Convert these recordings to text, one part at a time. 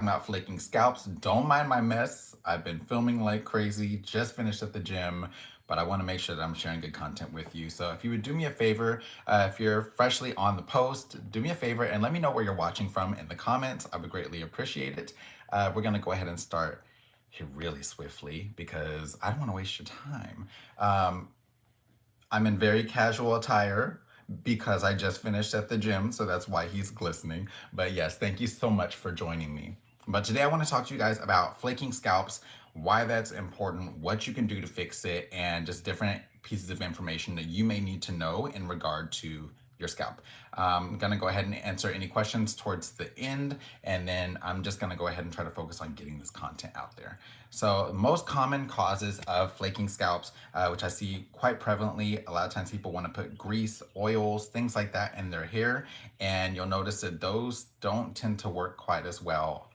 About flaking scalps. Don't mind my mess. I've been filming like crazy, just finished at the gym, but I want to make sure that I'm sharing good content with you. So if you would do me a favor, if you're freshly on the post, do me a favor and let me know where you're watching from in the comments. I would greatly appreciate it. We're going to go ahead and start here really swiftly because I don't want to waste your time. Um, I'm in very casual attire because I just finished at the gym, so that's why he's glistening. But yes, thank you so much for joining me. But today I want to talk to you guys about flaking scalps, why that's important, what you can do to fix it, and just different pieces of information that you may need to know in regard to your scalp. I'm gonna go ahead and answer any questions towards the end, and then I'm just gonna go ahead and try to focus on getting this content out there. So most common causes of flaking scalps, which I see quite prevalently, a lot of times people wanna put grease, oils, things like that in their hair, and you'll notice that those don't tend to work quite as well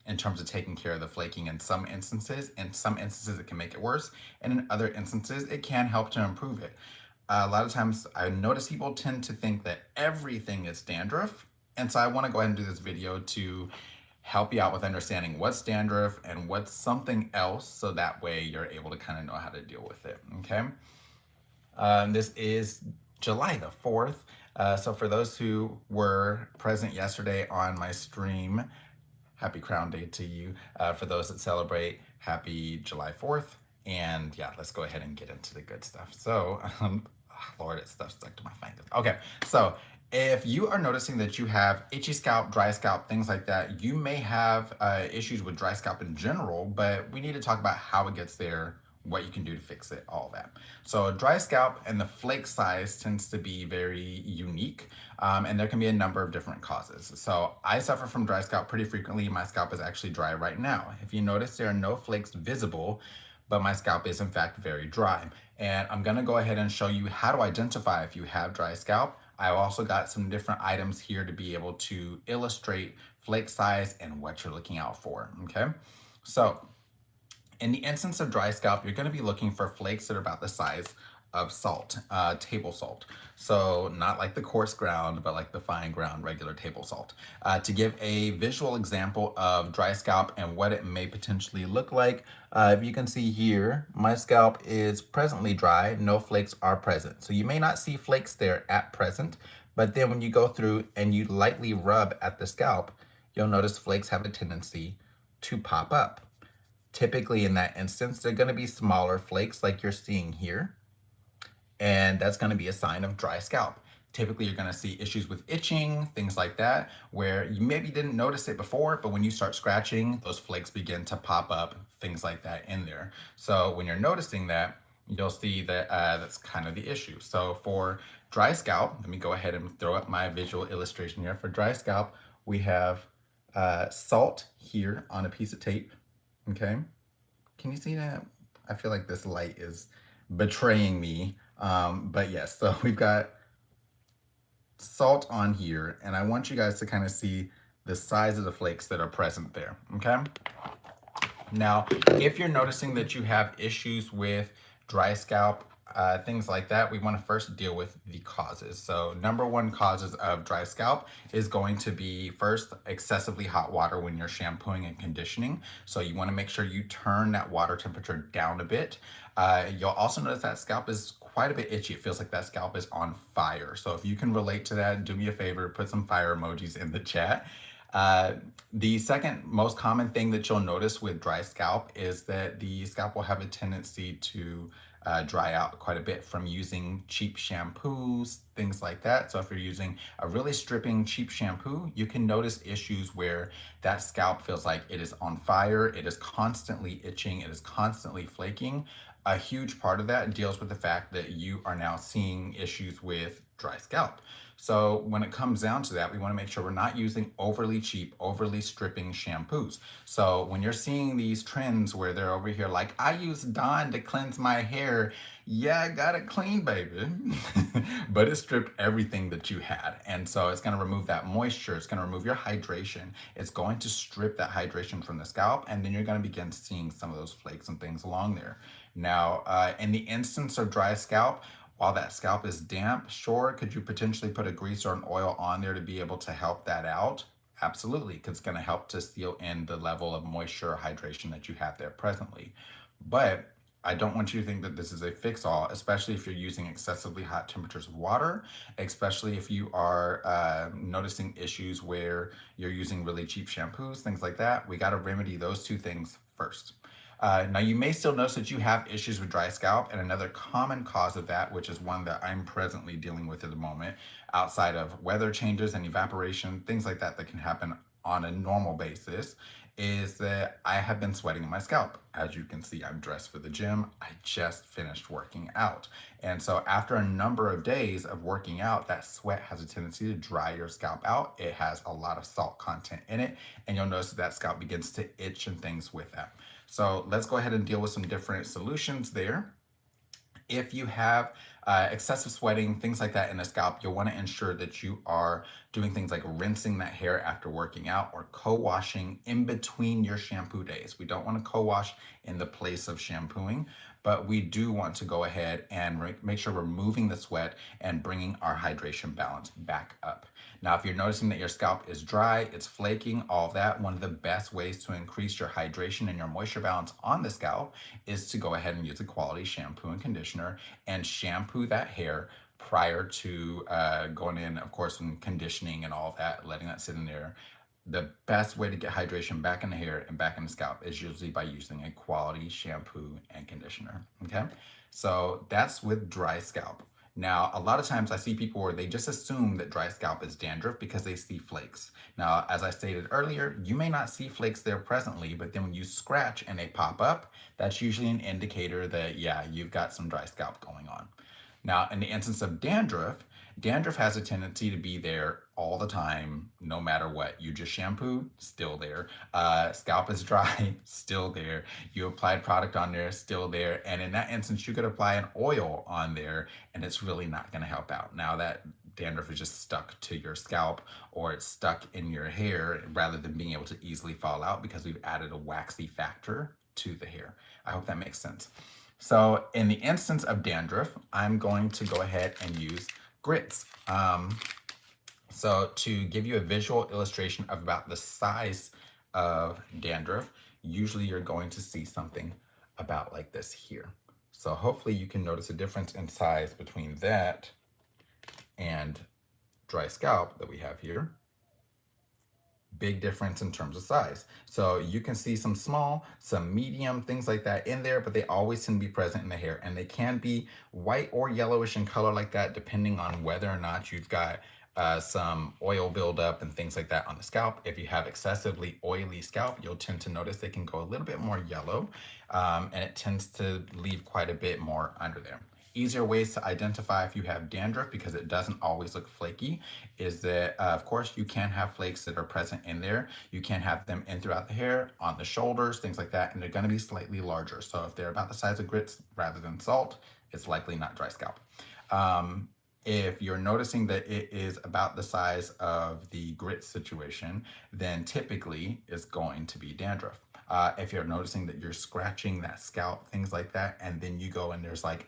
in terms of taking care of the flaking in some instances. In some instances, it can make it worse, and in other instances, it can help to improve it. A lot of times I notice people tend to think that everything is dandruff. And so I want to go ahead and do this video to help you out with understanding what's dandruff and what's something else. So that way you're able to kind of know how to deal with it. Okay. This is July the 4th. So for those who were present yesterday on my stream, happy Crown Day to you. For those that celebrate, happy July 4th. And yeah, let's go ahead and get into the good stuff. So, Lord, it's stuff stuck to my fingers. Okay, so if you are noticing that you have itchy scalp, dry scalp, things like that, you may have issues with dry scalp in general, but we need to talk about how it gets there, what you can do to fix it, all that. So dry scalp and the flake size tends to be very unique, and there can be a number of different causes. So I suffer from dry scalp pretty frequently. My scalp is actually dry right now. If you notice, there are no flakes visible, but my scalp is in fact very dry. And I'm gonna go ahead and show you how to identify if you have dry scalp. I've also got some different items here to be able to illustrate flake size and what you're looking out for, okay? So in the instance of dry scalp, you're gonna be looking for flakes that are about the size of salt, table salt. So not like the coarse ground, but like the fine ground, regular table salt. To give a visual example of dry scalp and what it may potentially look like, if you can see here, my scalp is presently dry, no flakes are present. So you may not see flakes there at present, but then when you go through and you lightly rub at the scalp, you'll notice flakes have a tendency to pop up. Typically in that instance, they're gonna be smaller flakes like you're seeing here, and that's gonna be a sign of dry scalp. Typically, you're gonna see issues with itching, things like that, where you maybe didn't notice it before, but when you start scratching, those flakes begin to pop up, things like that in there. So when you're noticing that, you'll see that that's kind of the issue. So for dry scalp, let me go ahead and throw up my visual illustration here. For dry scalp, we have salt here on a piece of tape, okay? Can you see that? I feel like this light is betraying me. But yes, so we've got salt on here, and I want you guys to kind of see the size of the flakes that are present there, okay? Now, if you're noticing that you have issues with dry scalp, things like that, we want to first deal with the causes. So number one causes of dry scalp is going to be first excessively hot water when you're shampooing and conditioning. So you want to make sure you turn that water temperature down a bit. You'll also notice that scalp is quite a bit itchy. It feels like that scalp is on fire. So if you can relate to that, do me a favor, put some fire emojis in the chat. The second most common thing that you'll notice with dry scalp is that the scalp will have a tendency to dry out quite a bit from using cheap shampoos, things like that. So if you're using a really stripping cheap shampoo, you can notice issues where that scalp feels like it is on fire, it is constantly itching, it is constantly flaking. A huge part of that deals with the fact that you are now seeing issues with dry scalp. So when it comes down to that, we want to make sure we're not using overly cheap, overly stripping shampoos. So when you're seeing these trends where they're over here like, I use Dawn to cleanse my hair. Yeah, I got it clean, baby. But it stripped everything that you had. And so it's going to remove that moisture. It's going to remove your hydration. It's going to strip that hydration from the scalp. And then you're going to begin seeing some of those flakes and things along there. Now, in the instance of dry scalp, while that scalp is damp, sure, could you potentially put a grease or an oil on there to be able to help that out? Absolutely, because it's going to help to seal in the level of moisture or hydration that you have there presently. But I don't want you to think that this is a fix-all, especially if you're using excessively hot temperatures of water, especially if you are noticing issues where you're using really cheap shampoos, things like that. We got to remedy those two things first. Now, you may still notice that you have issues with dry scalp, and another common cause of that, which is one that I'm presently dealing with at the moment, outside of weather changes and evaporation, things like that that can happen on a normal basis, is that I have been sweating in my scalp. As you can see, I'm dressed for the gym. I just finished working out. And so after a number of days of working out, that sweat has a tendency to dry your scalp out. It has a lot of salt content in it, and you'll notice that scalp begins to itch and things with that. So let's go ahead and deal with some different solutions there. If you have excessive sweating, things like that in the scalp, you'll want to ensure that you are doing things like rinsing that hair after working out or co-washing in between your shampoo days. We don't want to co-wash in the place of shampooing, but we do want to go ahead and make sure we're moving the sweat and bringing our hydration balance back up. Now, if you're noticing that your scalp is dry, it's flaking, all of that, one of the best ways to increase your hydration and your moisture balance on the scalp is to go ahead and use a quality shampoo and conditioner and shampoo that hair prior to going in, of course, and conditioning and all of that, letting that sit in there. The best way to get hydration back in the hair and back in the scalp is usually by using a quality shampoo and conditioner, okay? So that's with dry scalp. Now, a lot of times I see people where they just assume that dry scalp is dandruff because they see flakes. Now, as I stated earlier, you may not see flakes there presently, but then when you scratch and they pop up, that's usually an indicator that, yeah, you've got some dry scalp going on. Now, in the instance of dandruff, dandruff has a tendency to be there all the time, no matter what. You just shampoo, still there. Scalp is dry, still there. You applied product on there, still there. And in that instance, you could apply an oil on there and it's really not gonna help out. Now that dandruff is just stuck to your scalp or it's stuck in your hair rather than being able to easily fall out because we've added a waxy factor to the hair. I hope that makes sense. So in the instance of dandruff, I'm going to go ahead and use grits. So to give you a visual illustration of about the size of dandruff, usually you're going to see something about like this here. So hopefully you can notice a difference in size between that and dry scalp that we have here. Big difference in terms of size. So you can see some small, some medium, things like that in there, but they always tend to be present in the hair, and they can be white or yellowish in color like that, depending on whether or not you've got some oil buildup and things like that on the scalp. If you have excessively oily scalp, you'll tend to notice they can go a little bit more yellow, and it tends to leave quite a bit more under there. Easier ways to identify if you have dandruff, because it doesn't always look flaky, is that of course you can have flakes that are present in there. You can have them in throughout the hair, on the shoulders, things like that, and they're going to be slightly larger. So if they're about the size of grits rather than salt, it's likely not dry scalp. If you're noticing that it is about the size of the grit situation, then typically it's going to be dandruff. If you're noticing that you're scratching that scalp, things like that, and then you go and there's like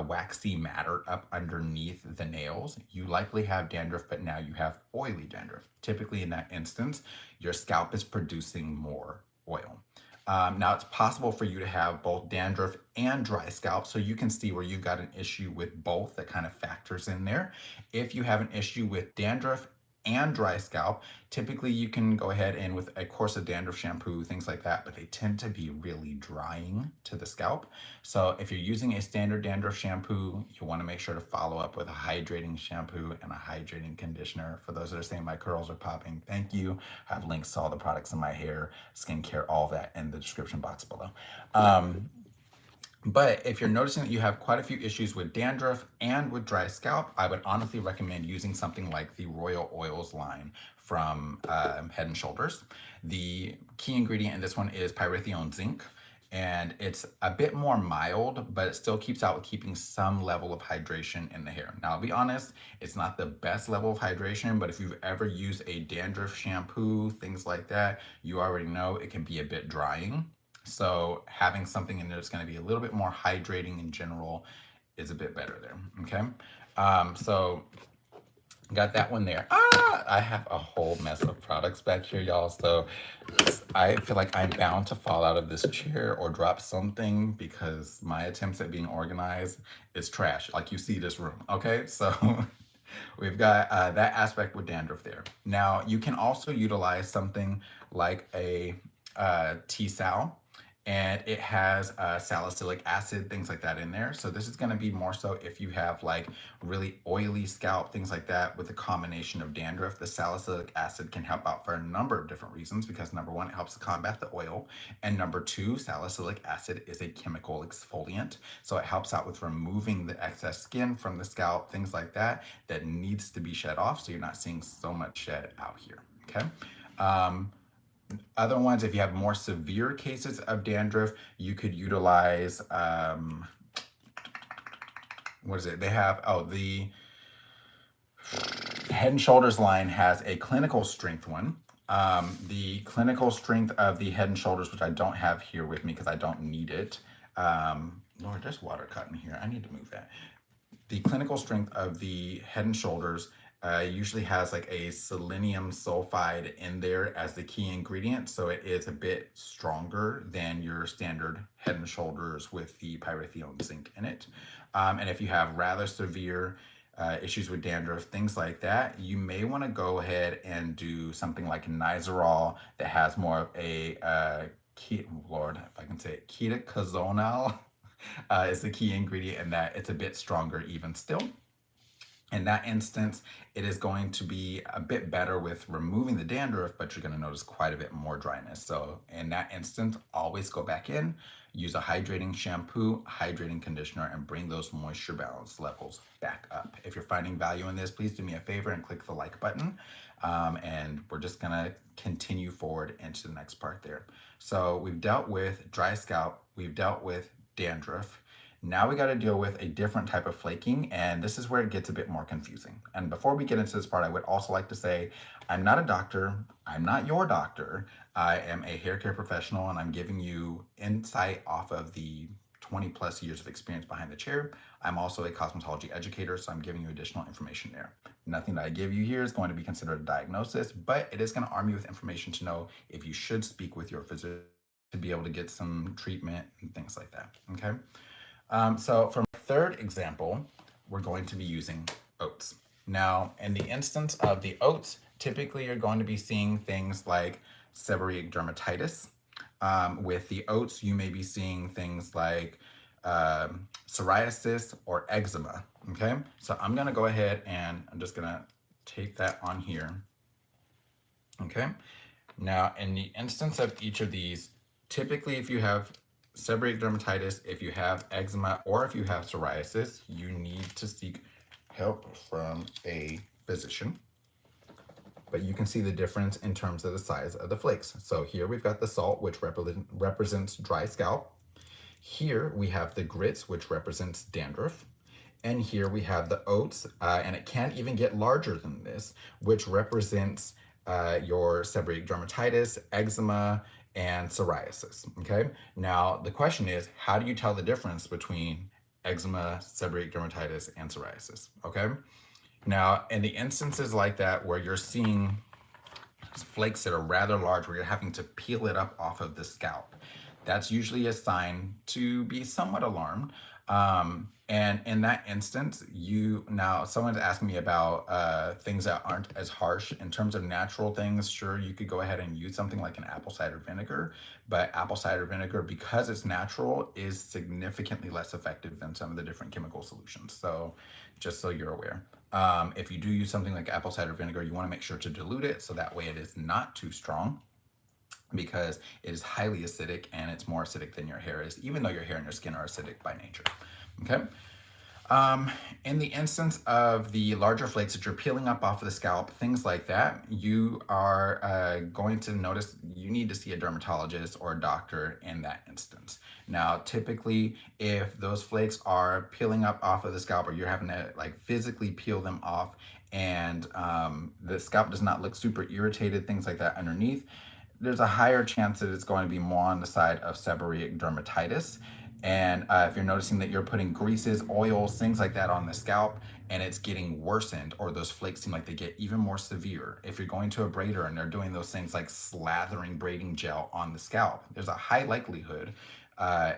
waxy matter up underneath the nails, you likely have dandruff, but now you have oily dandruff. Typically in that instance, your scalp is producing more oil. Now it's possible for you to have both dandruff and dry scalp, so you can see where you've got an issue with both. That kind of factors in there. If you have an issue with dandruff and dry scalp, typically you can go ahead and with a course of dandruff shampoo, things like that, but they tend to be really drying to the scalp. So if you're using a standard dandruff shampoo, you want to make sure to follow up with a hydrating shampoo and a hydrating conditioner. For those that are saying my curls are popping, thank you. I have links to all the products in my hair, skincare, all that in the description box below. But if you're noticing that you have quite a few issues with dandruff and with dry scalp, I would honestly recommend using something like the Royal Oils line from Head and Shoulders. The key ingredient in this one is pyrithione zinc, and it's a bit more mild, but it still keeps out with keeping some level of hydration in the hair. Now, I'll be honest, it's not the best level of hydration, but if you've ever used a dandruff shampoo, things like that, you already know it can be a bit drying. So having something in there that's going to be a little bit more hydrating in general is a bit better there, okay? So Got that one there. Ah, I have a whole mess of products back here, y'all. So I feel like I'm bound to fall out of this chair or drop something because my attempts at being organized is trash. Like you see this room. Okay, so we've got that aspect with dandruff there. Now you can also utilize something like a T-sal, and it has salicylic acid, things like that in there. So this is going to be more so if you have like really oily scalp, things like that, with a combination of dandruff. The salicylic acid can help out for a number of different reasons because number one, it helps to combat the oil, and number two, salicylic acid is a chemical exfoliant, so it helps out with removing the excess skin from the scalp, things like that, that needs to be shed off, so you're not seeing so much shed out here. Okay. Um, Other ones, if you have more severe cases of dandruff, you could utilize, what is it? They have, oh, the Head and Shoulders line has a clinical strength one. The clinical strength of the Head and Shoulders, which I don't have here with me because I don't need it. Lord, there's water caught in here. I need to move that. The clinical strength of the Head and Shoulders usually has like a selenium sulfide in there as the key ingredient, so it is a bit stronger than your standard Head and Shoulders with the pyrithione zinc in it. And if you have rather severe issues with dandruff, things like that, you may want to go ahead and do something like Nizoral that has more of a Lord, if I can say it, ketoconazole is the key ingredient in that. It's a bit stronger even still. In that instance, it is going to be a bit better with removing the dandruff, but you're going to notice quite a bit more dryness. So in that instance, always go back in, use a hydrating shampoo, hydrating conditioner, and bring those moisture balance levels back up. If you're finding value in this, please do me a favor and click the like button. And we're just going to continue forward into the next part there. So we've dealt with dry scalp, we've dealt with dandruff. Now we got to deal with a different type of flaking, and this is where it gets a bit more confusing. And before we get into this part, I would also like to say I'm not a doctor. I'm not your doctor. I am a hair care professional, and I'm giving you insight off of the 20 plus years of experience behind the chair. I'm also a cosmetology educator, so I'm giving you additional information there. Nothing that I give you here is going to be considered a diagnosis, but it is going to arm you with information to know if you should speak with your physician to be able to get some treatment and things like that. Okay. So for my third example, we're going to be using oats. Now, in the instance of the oats, typically you're going to be seeing things like seborrheic dermatitis. With the oats, you may be seeing things like psoriasis or eczema. Okay, so I'm going to go ahead and I'm just going to tape that on here. Okay, now in the instance of each of these, typically if you have seborrheic dermatitis, if you have eczema, or if you have psoriasis, you need to seek help from a physician. But you can see the difference in terms of the size of the flakes. So here we've got the salt, which represents dry scalp. Here we have the grits, which represents dandruff. And here we have the oats, and it can even get larger than this, which represents your seborrheic dermatitis, eczema, and psoriasis. Okay. Now the question is, how do you tell the difference between eczema, seborrheic dermatitis, and psoriasis? Okay. Now, in the instances like that where you're seeing flakes that are rather large, where you're having to peel it up off of the scalp, that's usually a sign to be somewhat alarmed. And in that instance, someone's asking me about things that aren't as harsh. In terms of natural things, sure, you could go ahead and use something like an apple cider vinegar, but apple cider vinegar, because it's natural, is significantly less effective than some of the different chemical solutions. So just so you're aware. If you do use something like apple cider vinegar, you want to make sure to dilute it so that way it is not too strong, because it is highly acidic and it's more acidic than your hair is, even though your hair and your skin are acidic by nature. Okay. In the instance of the larger flakes that you're peeling up off of the scalp, things like that, you are going to notice you need to see a dermatologist or a doctor in that instance. Now, typically, if those flakes are peeling up off of the scalp, or you're having to like physically peel them off, and the scalp does not look super irritated, things like that underneath, there's a higher chance that it's going to be more on the side of seborrheic dermatitis. And if you're noticing that you're putting greases, oils, things like that on the scalp, and it's getting worsened, or those flakes seem like they get even more severe. If you're going to a braider and they're doing those things like slathering braiding gel on the scalp, there's a high likelihood,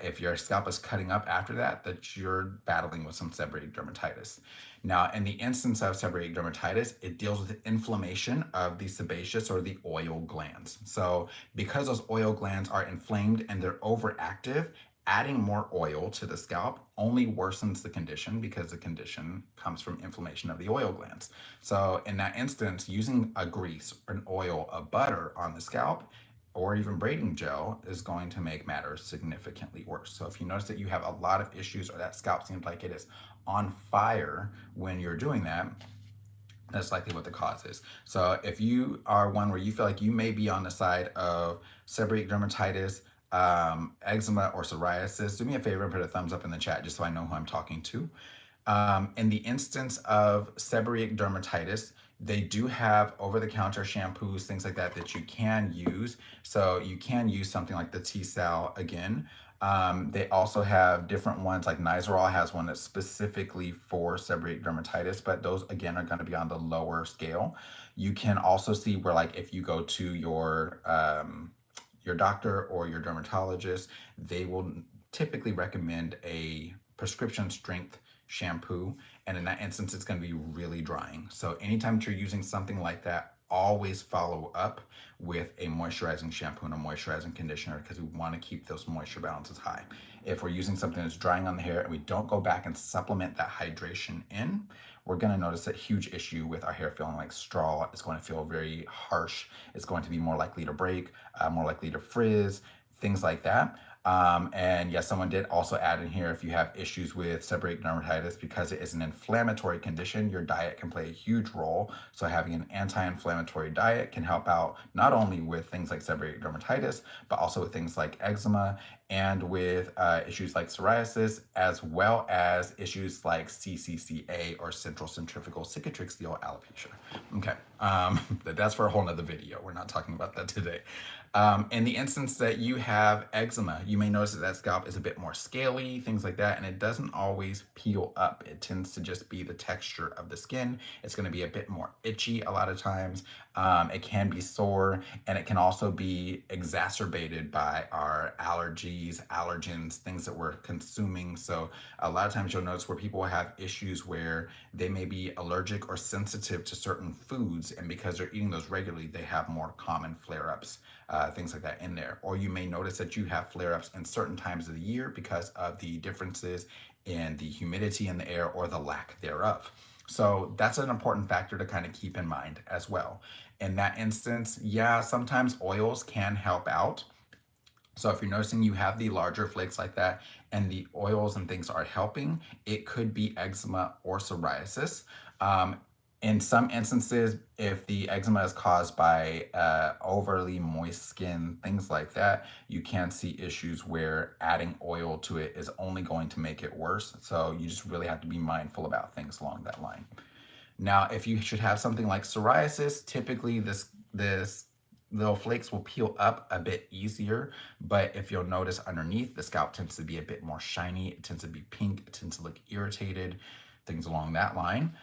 if your scalp is cutting up after that, that you're battling with some seborrheic dermatitis. Now, in the instance of seborrheic dermatitis, it deals with inflammation of the sebaceous or the oil glands. So because those oil glands are inflamed and they're overactive, adding more oil to the scalp only worsens the condition, because the condition comes from inflammation of the oil glands. So in that instance, using a grease, an oil, a butter on the scalp, or even braiding gel is going to make matters significantly worse. So if you notice that you have a lot of issues, or that scalp seems like it is on fire when you're doing that, that's likely what the cause is. So if you are one where you feel like you may be on the side of seborrheic dermatitis, eczema, or psoriasis, do me a favor and put a thumbs up in the chat just so I know who I'm talking to. In the instance of seborrheic dermatitis, they do have over-the-counter shampoos, things like that, that you can use. So you can use something like the T-Sal again. They also have different ones, like Nizoral has one that's specifically for seborrheic dermatitis, but those again are going to be on the lower scale. You can also see where, like, if you go to your doctor or your dermatologist, they will typically recommend a prescription strength shampoo, and in that instance it's going to be really drying. So anytime that you're using something like that, always follow up with a moisturizing shampoo and a moisturizing conditioner, because we want to keep those moisture balances high. If we're using something that's drying on the hair and we don't go back and supplement that hydration in, we're going to notice a huge issue with our hair feeling like straw. It's going to feel very harsh. It's going to be more likely to break, more likely to frizz, things like that. And yes, someone did also add in here, if you have issues with seborrheic dermatitis, because it is an inflammatory condition, your diet can play a huge role. So having an anti-inflammatory diet can help out not only with things like seborrheic dermatitis, but also with things like eczema, and with issues like psoriasis, as well as issues like CCCA, or central centrifugal cicatricial alopecia. Okay, that's for a whole nother video. We're not talking about that today. In the instance that you have eczema, you may notice that that scalp is a bit more scaly, things like that, and it doesn't always peel up. It tends to just be the texture of the skin. It's going to be a bit more itchy a lot of times. It can be sore, and it can also be exacerbated by our allergies, allergens, things that we're consuming. So a lot of times you'll notice where people have issues where they may be allergic or sensitive to certain foods, and because they're eating those regularly, they have more common flare-ups, things like that in there. Or you may notice that you have flare-ups in certain times of the year because of the differences in the humidity in the air, or the lack thereof. So that's an important factor to kind of keep in mind as well. In that instance, yeah, sometimes oils can help out. So if you're noticing you have the larger flakes like that, and the oils and things are helping, it could be eczema or psoriasis. In some instances, if the eczema is caused by overly moist skin, things like that, you can see issues where adding oil to it is only going to make it worse. So you just really have to be mindful about things along that line. Now, if you should have something like psoriasis, typically this little flakes will peel up a bit easier, but if you'll notice underneath, the scalp tends to be a bit more shiny, it tends to be pink, it tends to look irritated, things along that line.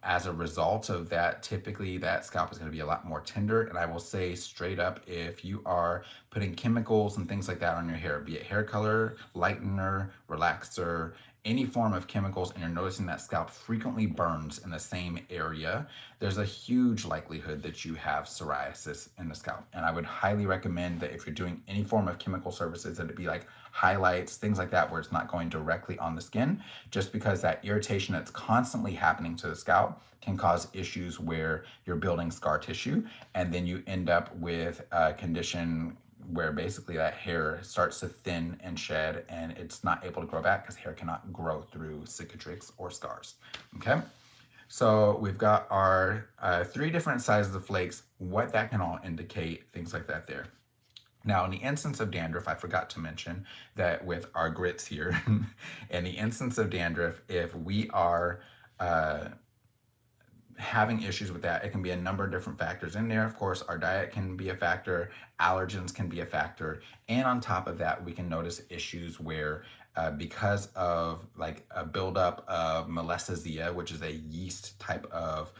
As a result of that, typically that scalp is going to be a lot more tender. And I will say straight up, if you are putting chemicals and things like that on your hair, be it hair color, lightener, relaxer, any form of chemicals, and you're noticing that scalp frequently burns in the same area, there's a huge likelihood that you have psoriasis in the scalp. And I would highly recommend that if you're doing any form of chemical services, that it be like highlights, things like that, where it's not going directly on the skin, just because that irritation that's constantly happening to the scalp can cause issues where you're building scar tissue, and then you end up with a condition where basically that hair starts to thin and shed, and it's not able to grow back because hair cannot grow through cicatrix or scars. Okay, so we've got our 3 different sizes of flakes, what that can all indicate, things like that there. Now, in the instance of dandruff, I forgot to mention that with our grits here, in the instance of dandruff, if we are having issues with that, it can be a number of different factors in there. Of course, our diet can be a factor, allergens can be a factor, and on top of that, we can notice issues where because of like a buildup of malassezia, which is a yeast type of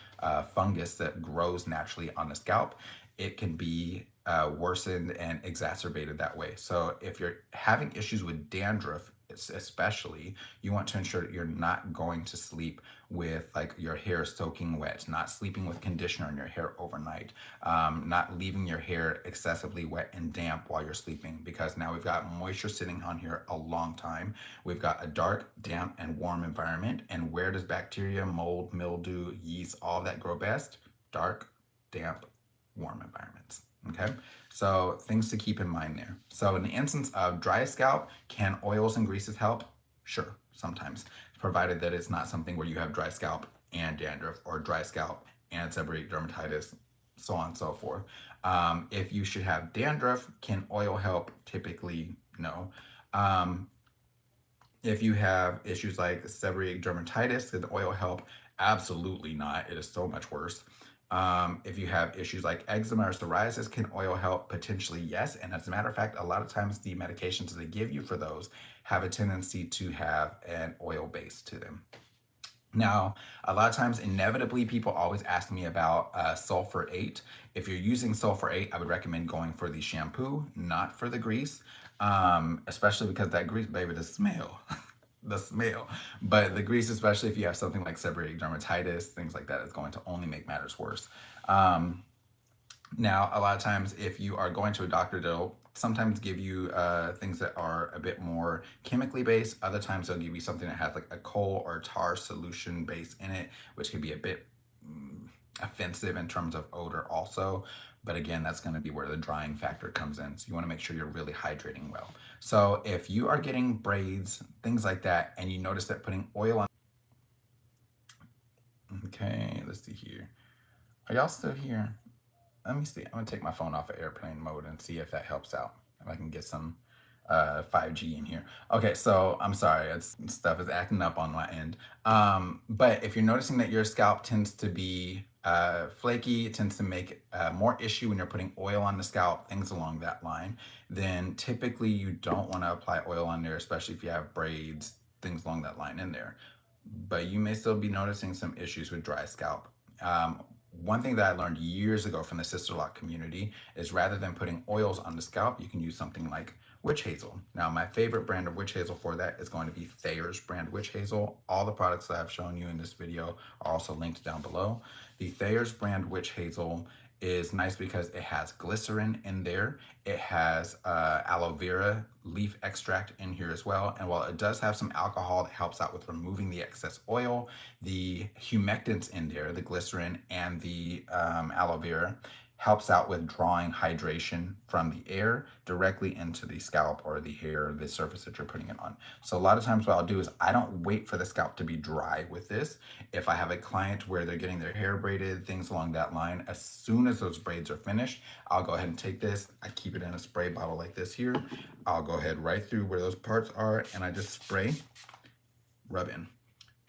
fungus that grows naturally on the scalp, it can be worsened and exacerbated that way. So if you're having issues with dandruff, especially, you want to ensure that you're not going to sleep with like your hair soaking wet, not sleeping with conditioner in your hair overnight, not leaving your hair excessively wet and damp while you're sleeping, because now we've got moisture sitting on here a long time. We've got a dark, damp, and warm environment. And where does bacteria, mold, mildew, yeast, all that grow best? Dark, damp, warm environments. Okay, so things to keep in mind there. So in the instance of dry scalp, can oils and greases help? Sure, sometimes, provided that it's not something where you have dry scalp and dandruff, or dry scalp and seborrheic dermatitis, so on and so forth. If you should have dandruff, can oil help? Typically, no. If you have issues like seborrheic dermatitis, can oil help? Absolutely not. It is so much worse. If you have issues like eczema or psoriasis, can oil help? Potentially, yes. And as a matter of fact, a lot of times the medications they give you for those have a tendency to have an oil base to them. Now, a lot of times, inevitably, people always ask me about sulfur 8. If you're using sulfur 8, I would recommend going for the shampoo, not for the grease, especially because that grease, baby, the smell. The smell. But the grease, especially if you have something like seborrheic dermatitis, things like that, is going to only make matters worse. Now, a lot of times, if you are going to a doctor, they'll sometimes give you things that are a bit more chemically based. Other times, they'll give you something that has like a coal or tar solution base in it, which can be a bit offensive in terms of odor also. But again, that's going to be where the drying factor comes in. So you want to make sure you're really hydrating well. So if you are getting braids, things like that, and you notice that putting oil on. Okay, let's see here. Are y'all still here? Let me see. I'm gonna take my phone off of airplane mode and see if that helps out. If I can get some 5G in here. Okay, so I'm sorry, stuff is acting up on my end. But if you're noticing that your scalp tends to be flaky, it tends to make more issue when you're putting oil on the scalp, things along that line, then typically you don't want to apply oil on there, especially if you have braids, things along that line in there. But you may still be noticing some issues with dry scalp. One thing that I learned years ago from the Sister Lock community is rather than putting oils on the scalp, you can use something like witch hazel. Now, my favorite brand of witch hazel for that is going to be Thayer's brand witch hazel. All the products that I've shown you in this video are also linked down below. The Thayer's brand witch hazel is nice because it has glycerin in there. It has aloe vera leaf extract in here as well. And while it does have some alcohol that helps out with removing the excess oil, the humectants in there, the glycerin and the aloe vera, helps out with drawing hydration from the air directly into the scalp or the hair, the surface that you're putting it on. So a lot of times what I'll do is I don't wait for the scalp to be dry with this. If I have a client where they're getting their hair braided, things along that line, as soon as those braids are finished, I'll go ahead and take this. I keep it in a spray bottle like this here. I'll go ahead right through where those parts are and I just spray, rub in.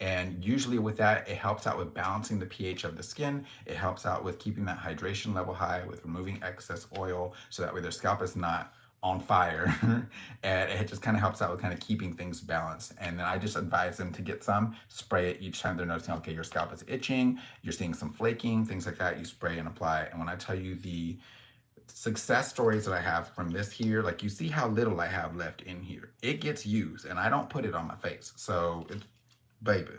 And usually with that, it helps out with balancing the pH of the skin. It helps out with keeping that hydration level high, with removing excess oil, so that way their scalp is not on fire. And it just kind of helps out with kind of keeping things balanced. And then I just advise them to get some, spray it each time they're noticing, okay, your scalp is itching, you're seeing some flaking, things like that, you spray and apply. And when I tell you the success stories that I have from this here, like you see how little I have left in here. It gets used and I don't put it on my face. So it's, baby,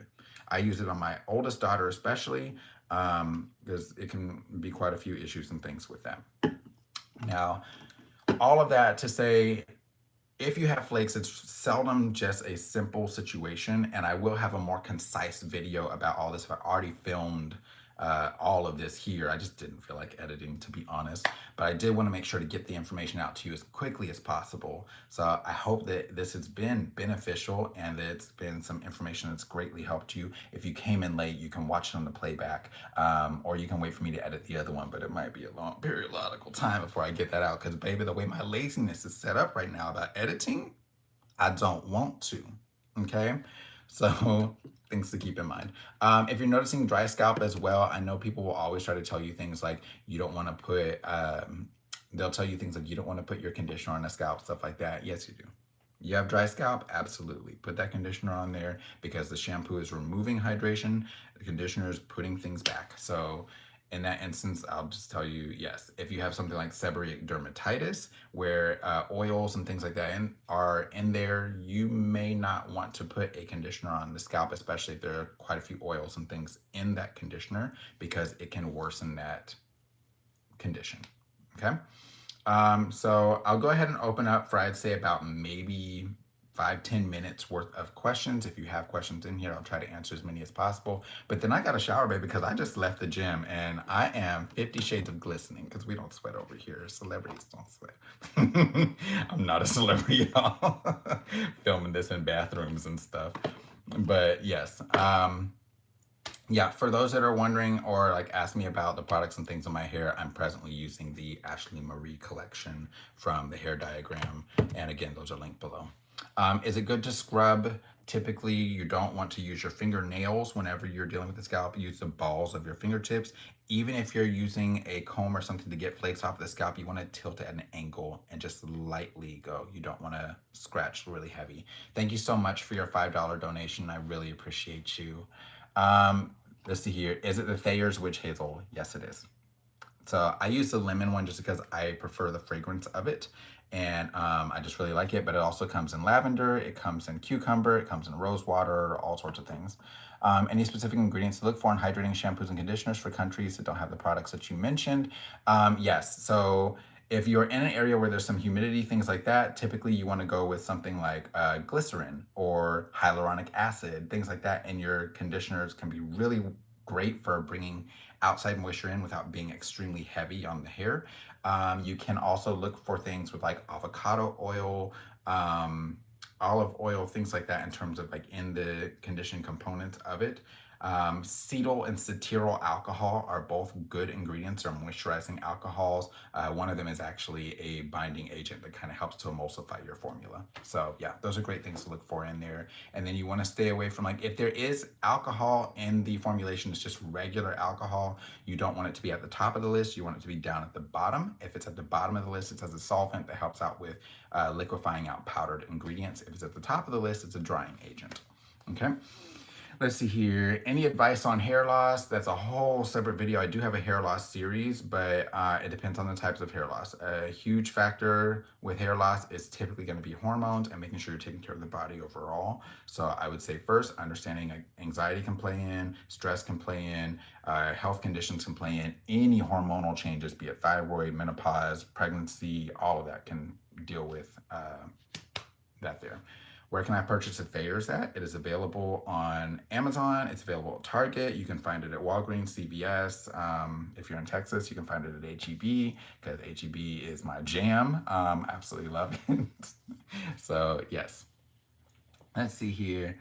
I use it on my oldest daughter especially, because it can be quite a few issues and things with that. Now, all of that to say, if you have flakes, it's seldom just a simple situation, and I will have a more concise video about all this. I already filmed all of this here. I just didn't feel like editing, to be honest, but I did want to make sure to get the information out to you as quickly as possible. So I hope that this has been beneficial and that it's been some information that's greatly helped you. If you came in late, you can watch it on the playback, or you can wait for me to edit the other one, but it might be a long periodical time before I get that out, because baby, the way my laziness is set up right now about editing, I don't want to, okay? So things to keep in mind. If you're noticing dry scalp as well, I know people will always try to tell you things like you don't want to put, they'll tell you things like you don't want to put your conditioner on the scalp, stuff like that. Yes, you do. You have dry scalp? Absolutely. Put that conditioner on there because the shampoo is removing hydration, the conditioner is putting things back. So in that instance, I'll just tell you, yes, if you have something like seborrheic dermatitis, where oils and things like that are in there, you may not want to put a conditioner on the scalp, especially if there are quite a few oils and things in that conditioner, because it can worsen that condition. Okay. So I'll go ahead and open up for, I'd say, about maybe 5-10 minutes worth of questions. If you have questions in here, I'll try to answer as many as possible. But then I got a shower, baby, because I just left the gym and I am 50 shades of glistening because we don't sweat over here. Celebrities don't sweat. I'm not a celebrity at all. Filming this in bathrooms and stuff. But yes, yeah, for those that are wondering or like ask me about the products and things in my hair, I'm presently using the Ashley Marie collection from the Hair Diagram. And again, those are linked below. Is it good to scrub? Typically, you don't want to use your fingernails whenever you're dealing with the scalp. Use the balls of your fingertips. Even if you're using a comb or something to get flakes off the scalp, you want to tilt it at an angle and just lightly go. You don't want to scratch really heavy. Thank you so much for your $5 donation. I really appreciate you. Let's see here. Is it the Thayer's Witch Hazel? Yes, it is. So I use the lemon one just because I prefer the fragrance of it. And I just really like it, but it also comes in lavender, it comes in cucumber, it comes in rose water, all sorts of things. Any specific ingredients to look for in hydrating shampoos and conditioners for countries that don't have the products that you mentioned? Yes, so if you're in an area where there's some humidity, things like that, typically you want to go with something like glycerin or hyaluronic acid, things like that. And your conditioners can be really great for bringing outside moisture in without being extremely heavy on the hair. You can also look for things with like avocado oil, olive oil, things like that in terms of like in the conditioning components of it. Cetyl and cetyl alcohol are both good ingredients. They're moisturizing alcohols. One of them is actually a binding agent that kind of helps to emulsify your formula. So yeah, those are great things to look for in there. And then you want to stay away from like, if there is alcohol in the formulation, it's just regular alcohol. You don't want it to be at the top of the list. You want it to be down at the bottom. If it's at the bottom of the list, it's as a solvent that helps out with liquefying out powdered ingredients. If it's at the top of the list, it's a drying agent. Okay. Let's see here. Any advice on hair loss? That's a whole separate video. I do have a hair loss series, but it depends on the types of hair loss. A huge factor with hair loss is typically going to be hormones and making sure you're taking care of the body overall. So I would say first, understanding anxiety can play in, stress can play in, health conditions can play in, any hormonal changes, be it thyroid, menopause, pregnancy, all of that can deal with that there. Where can I purchase the Thayer's at? It is available on Amazon. It's available at Target. You can find it at Walgreens, CVS. If you're in Texas, you can find it at HEB because HEB is my jam. Absolutely love it. So yes. Let's see here.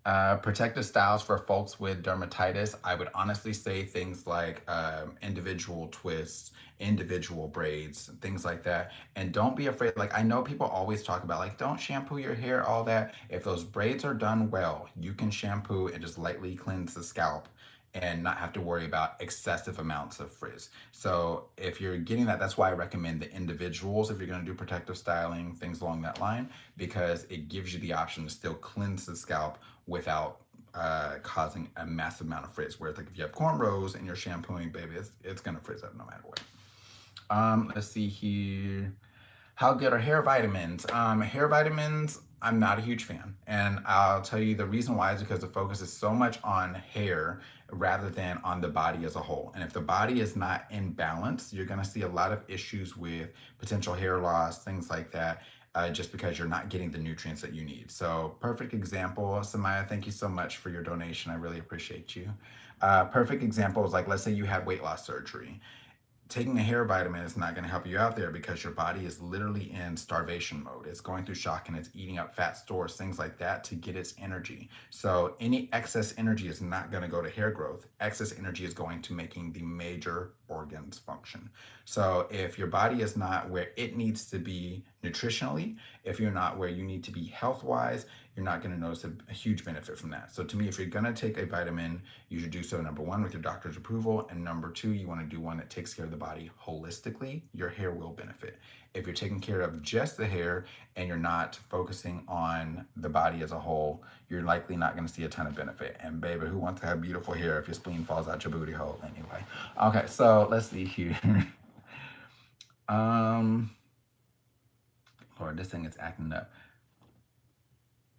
Protective styles for folks with dermatitis. I would honestly say things like individual twists, individual braids, things like that. And don't be afraid. Like I know people always talk about like, don't shampoo your hair, all that. If those braids are done well, you can shampoo and just lightly cleanse the scalp and not have to worry about excessive amounts of frizz. So if you're getting that, that's why I recommend the individuals if you're going to do protective styling, things along that line, because it gives you the option to still cleanse the scalp without causing a massive amount of frizz. Whereas like if you have cornrows and you're shampooing, baby, it's going to frizz up no matter what. Let's see here. How good are hair vitamins? Hair vitamins, I'm not a huge fan. And I'll tell you the reason why is because the focus is so much on hair rather than on the body as a whole. And if the body is not in balance, you're gonna see a lot of issues with potential hair loss, things like that, just because you're not getting the nutrients that you need. So perfect example, Samaya, thank you so much for your donation. I really appreciate you. Perfect example is like, let's say you had weight loss surgery. Taking a hair vitamin is not going to help you out there because your body is literally in starvation mode. It's going through shock and it's eating up fat stores, things like that to get its energy. So any excess energy is not going to go to hair growth. Excess energy is going to making the major organs function. So if your body is not where it needs to be nutritionally, if you're not where you need to be health wise, you're not going to notice a huge benefit from that. So to me, if you're going to take a vitamin, you should do so, number one, with your doctor's approval, and number two, you want to do one that takes care of the body holistically. Your hair will benefit. If you're taking care of just the hair and you're not focusing on the body as a whole, you're likely not going to see a ton of benefit. And baby, who wants to have beautiful hair if your spleen falls out your booty hole anyway? Okay, so let's see here. Lord, this thing is acting up.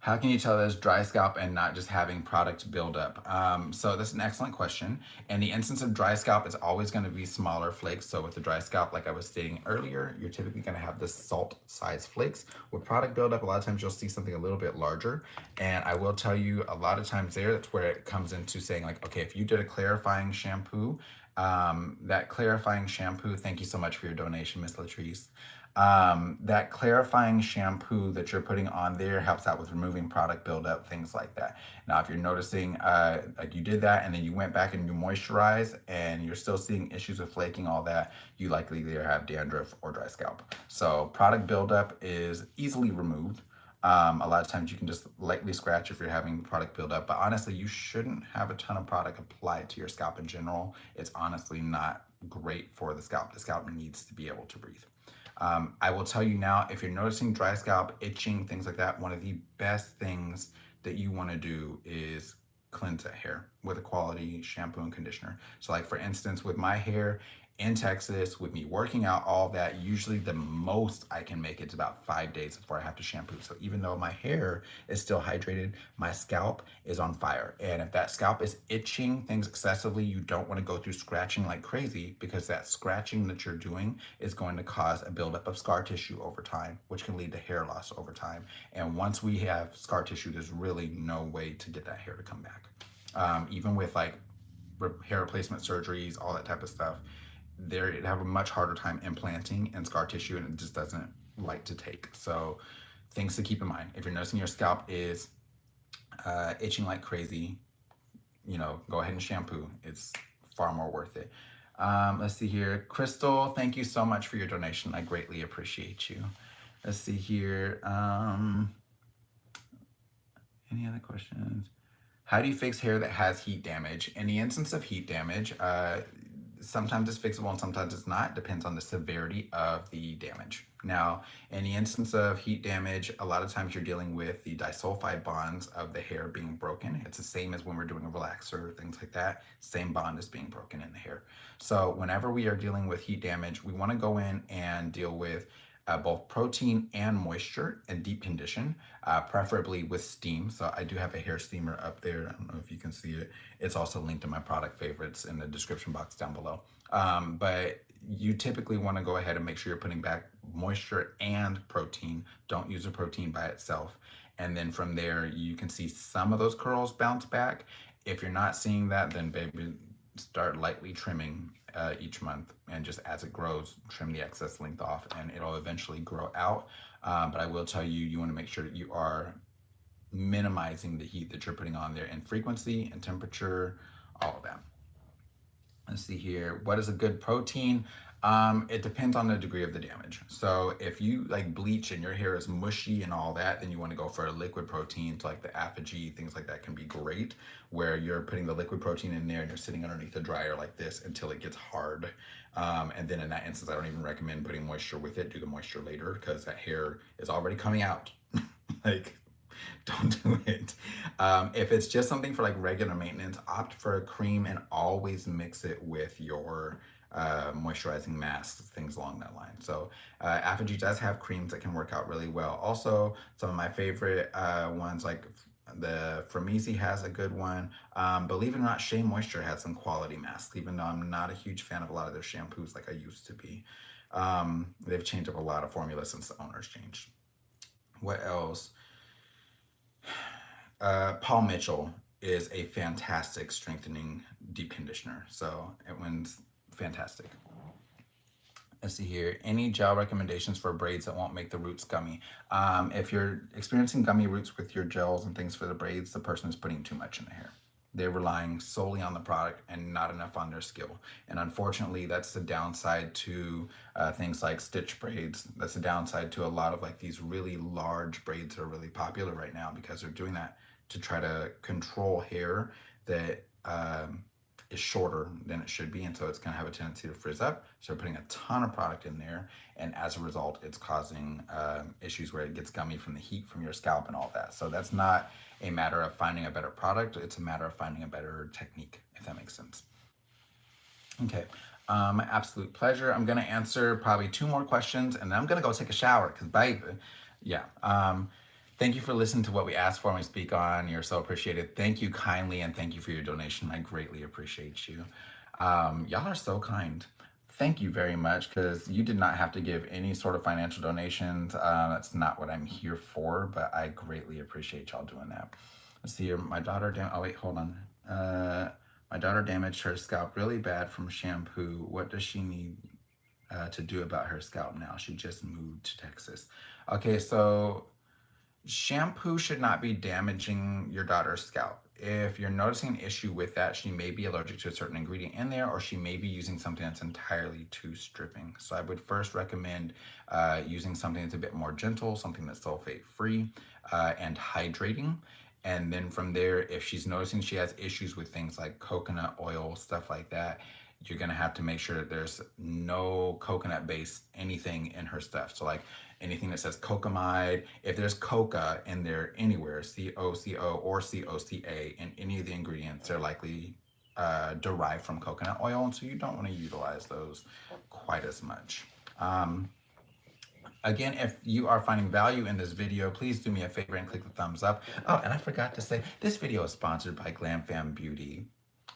How can you tell there's dry scalp and not just having product buildup? So that's an excellent question. In the instance of dry scalp, it's always going to be smaller flakes. So with the dry scalp, like I was stating earlier, you're typically going to have the salt-sized flakes. With product buildup, a lot of times you'll see something a little bit larger. And I will tell you, a lot of times there, that's where it comes into saying like, okay, if you did a clarifying shampoo, that clarifying shampoo, thank you so much for your donation, Miss Latrice. That clarifying shampoo that you're putting on there helps out with removing product buildup, things like that. Now, if you're noticing like you did that and then you went back and you moisturize and you're still seeing issues with flaking, all that, you likely either have dandruff or dry scalp. So product buildup is easily removed. A lot of times you can just lightly scratch if you're having product buildup, but honestly, you shouldn't have a ton of product applied to your scalp in general. It's honestly not great for the scalp. The scalp needs to be able to breathe. I will tell you now, if you're noticing dry scalp, itching, things like that, one of the best things that you want to do is cleanse that hair with a quality shampoo and conditioner. So like for instance, with my hair in Texas, with me working out, all that, usually the most I can make it's about 5 days before I have to shampoo. So even though my hair is still hydrated, my scalp is on fire. And if that scalp is itching things excessively, you don't want to go through scratching like crazy, because that scratching that you're doing is going to cause a buildup of scar tissue over time, which can lead to hair loss over time. And once we have scar tissue, there's really no way to get that hair to come back. Even with like hair replacement surgeries, all that type of stuff, they have a much harder time implanting in scar tissue, and it just doesn't like to take. So things to keep in mind: if you're noticing your scalp is itching like crazy, go ahead and shampoo. It's far more worth it. Let's see here. Crystal, thank you so much for your donation. I greatly appreciate you. Let's see here. Any other questions? How do you fix hair that has heat damage? In the instance of heat damage, sometimes it's fixable and sometimes it's not. Depends on the severity of the damage. Now, in the instance of heat damage, a lot of times you're dealing with the disulfide bonds of the hair being broken. It's the same as when we're doing a relaxer, things like that. Same bond is being broken in the hair. So whenever we are dealing with heat damage, we want to go in and deal with both protein and moisture and deep condition, preferably with steam. So I do have a hair steamer up there. I don't know if you can see it. It's also linked in my product favorites in the description box down below. But you typically want to go ahead and make sure you're putting back moisture and protein. Don't use a protein by itself. And then from there, you can see some of those curls bounce back. If you're not seeing that, then baby, start lightly trimming each month, and just as it grows, trim the excess length off, and it'll eventually grow out. But I will tell you, you want to make sure that you are minimizing the heat that you're putting on there, in frequency and temperature, all of that. Let's see here. What is a good protein? It depends on the degree of the damage. So if you like bleach and your hair is mushy and all that, then you want to go for a liquid protein. So like the Apogee, things like that can be great, where you're putting the liquid protein in there and you're sitting underneath the dryer like this until it gets hard. And then in that instance, I don't even recommend putting moisture with it. Do the moisture later, because that hair is already coming out. Like, don't do it. If it's just something for like regular maintenance, opt for a cream and always mix it with your moisturizing masks, things along that line. So Apogee does have creams that can work out really well. Also, some of my favorite ones, like the Framisi has a good one. Believe it or not, Shea Moisture has some quality masks, even though I'm not a huge fan of a lot of their shampoos like I used to be. They've changed up a lot of formulas since the owners changed. What else? Paul Mitchell is a fantastic strengthening deep conditioner. So it one's fantastic. Let's see here. Any gel recommendations for braids that won't make the roots gummy? If you're experiencing gummy roots with your gels and things for the braids, the person is putting too much in the hair. they're relying solely on the product and not enough on their skill. And unfortunately, that's the downside to things like stitch braids. That's the downside to a lot of like these really large braids that are really popular right now, because they're doing that to try to control hair that is shorter than it should be. And so it's going to have a tendency to frizz up. So they're putting a ton of product in there. And as a result, it's causing issues where it gets gummy from the heat from your scalp and all that. So that's not a matter of finding a better product. It's a matter of finding a better technique, if that makes sense. Okay, my absolute pleasure. I'm gonna answer probably 2 more questions and then I'm gonna go take a shower because, baby, yeah. Thank you for listening to what we asked for and we speak on. You're so appreciated. Thank you kindly and thank you for your donation. I greatly appreciate you. Y'all are so kind. Thank you very much, because you did not have to give any sort of financial donations. That's not what I'm here for, but I greatly appreciate y'all doing that. Let's see here. My daughter, oh wait, hold on. My daughter damaged her scalp really bad from shampoo. What does she need to do about her scalp now? She just moved to Texas. Okay, so shampoo should not be damaging your daughter's scalp. If you're noticing an issue with that, she may be allergic to a certain ingredient in there, or she may be using something that's entirely too stripping. So I would first recommend using something that's a bit more gentle, something that's sulfate free and hydrating. And then from there, if she's noticing she has issues with things like coconut oil, stuff like that, you're gonna have to make sure that there's no coconut based anything in her stuff. So like anything that says cocamide, if there's coca in there anywhere, COCO or COCA in any of the ingredients, they're likely derived from coconut oil. And so you don't wanna utilize those quite as much. Again, if you are finding value in this video, please do me a favor and click the thumbs up. Oh, and I forgot to say, this video is sponsored by Kloveyoubyeeee,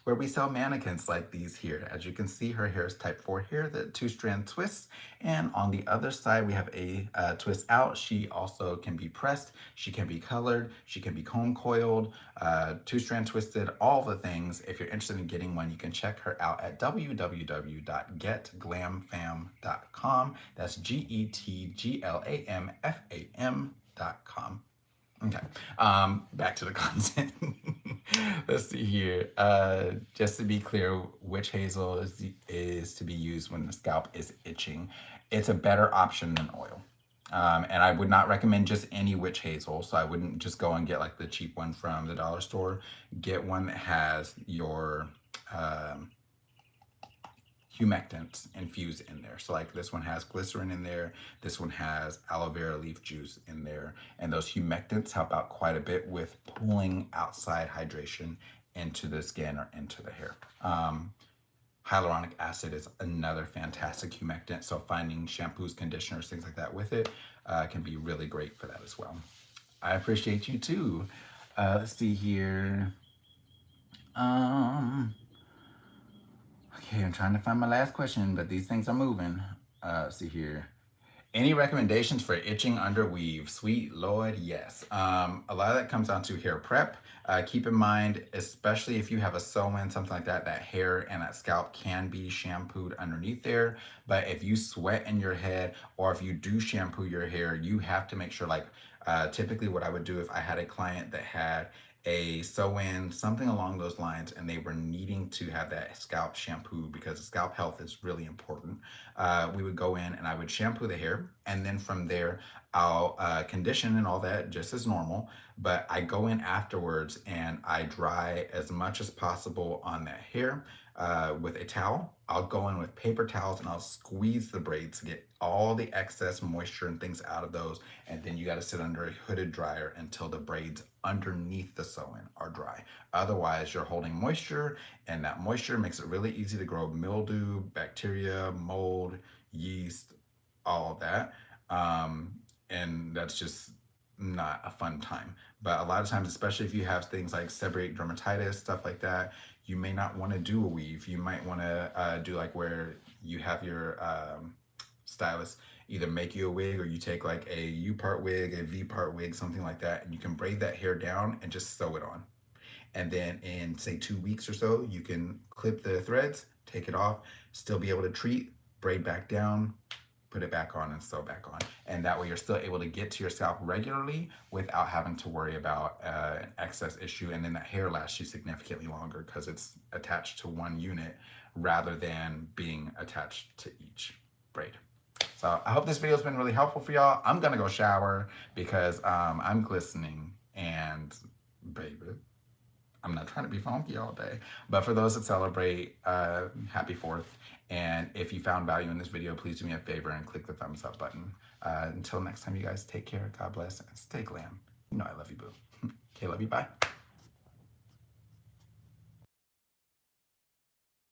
where we sell mannequins like these here. As you can see, her hair is type 4 hair, the 2-strand twists. And on the other side, we have a twist out. She also can be pressed, she can be colored, she can be comb coiled, 2-strand twisted, all the things. If you're interested in getting one, you can check her out at www.getglamfam.com. That's GETGLAMFAM.com. Okay, back to the content. Let's see here. Just to be clear, witch hazel is to be used when the scalp is itching. It's a better option than oil. And I would not recommend just any witch hazel. So I wouldn't just go and get like the cheap one from the dollar store. Get one that has your humectants infused in there. So like this one has glycerin in there, this one has aloe vera leaf juice in there, and those humectants help out quite a bit with pulling outside hydration into the skin or into the hair. Hyaluronic acid is another fantastic humectant, so finding shampoos, conditioners, things like that with it can be really great for that as well. I appreciate you too. Let's see here. Okay, I'm trying to find my last question, but these things are moving. Let's see here. Any recommendations for itching under weave? Sweet Lord, yes. A lot of that comes down to hair prep. Keep in mind, especially if you have a sew-in, something like that, that hair and that scalp can be shampooed underneath there. But if you sweat in your head, or if you do shampoo your hair, you have to make sure, like, typically what I would do if I had a client that had a sew-in, something along those lines, and they were needing to have that scalp shampoo because scalp health is really important. We would go in and I would shampoo the hair, and then from there I'll condition and all that just as normal, but I go in afterwards and I dry as much as possible on that hair with a towel. I'll go in with paper towels and I'll squeeze the braids to get all the excess moisture and things out of those, and then you got to sit under a hooded dryer until the braids underneath the sew-in are dry. Otherwise, you're holding moisture, and that moisture makes it really easy to grow mildew, bacteria, mold, yeast, all of that. And that's just not a fun time. But a lot of times, especially if you have things like seborrheic dermatitis, stuff like that, you may not want to do a weave. You might want to do like where you have your stylist either make you a wig, or you take like a U-part wig, a V-part wig, something like that, and you can braid that hair down and just sew it on. And then in say 2 weeks or so, you can clip the threads, take it off, still be able to treat, braid back down, put it back on and sew back on. And that way you're still able to get to your scalp regularly without having to worry about an excess issue. And then that hair lasts you significantly longer because it's attached to one unit rather than being attached to each braid. So I hope this video has been really helpful for y'all. I'm gonna go shower because I'm glistening and baby, I'm not trying to be funky all day. But for those that celebrate, happy 4th. And if you found value in this video, please do me a favor and click the thumbs up button. Until next time, you guys take care, God bless, and stay glam. You know I love you, boo. Okay, love you, bye.